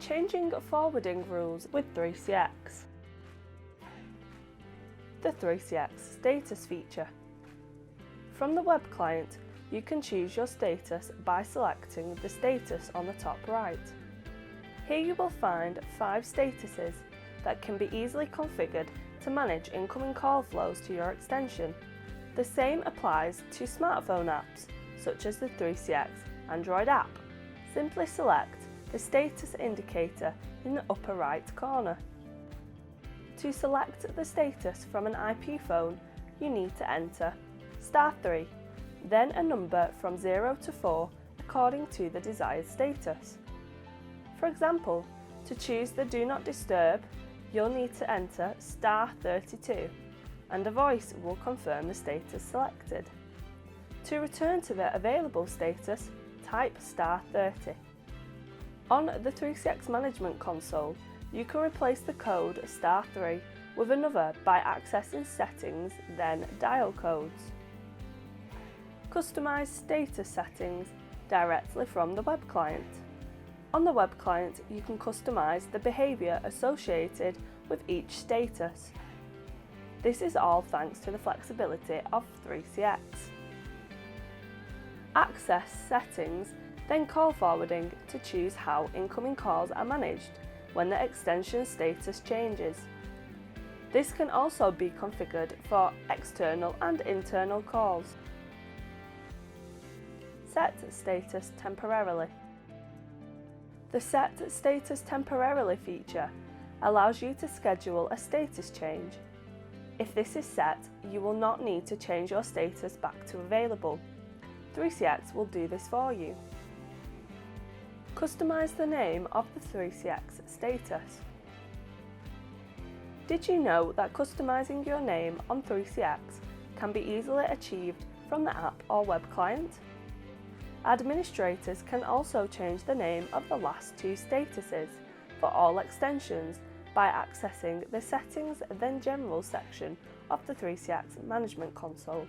Changing forwarding rules with 3CX. The 3CX status feature. From the web client, you can choose your status by selecting the status on the top right. Here you will find 5 statuses that can be easily configured to manage incoming call flows to your extension. The same applies to smartphone apps, such as the 3CX Android app. Simply select the status indicator in the upper right corner. To select the status from an IP phone, you need to enter *3, then a number from 0 to 4 according to the desired status. For example, to choose the Do Not Disturb, you'll need to enter *32, and a voice will confirm the status selected. To return to the available status, type *30. On the 3CX Management Console, you can replace the code *3 with another by accessing Settings, then Dial Codes. Customize status settings directly from the web client. On the web client, you can customize the behaviour associated with each status. This is all thanks to the flexibility of 3CX. Access Settings, then Call Forwarding to choose how incoming calls are managed when the extension status changes. This can also be configured for external and internal calls. Set status temporarily. The Set Status Temporarily feature allows you to schedule a status change. If this is set, you will not need to change your status back to available. 3CX will do this for you. Customize the name of the 3CX status. Did you know that customizing your name on 3CX can be easily achieved from the app or web client? Administrators can also change the name of the last 2 statuses for all extensions by accessing the Settings then General section of the 3CX Management Console.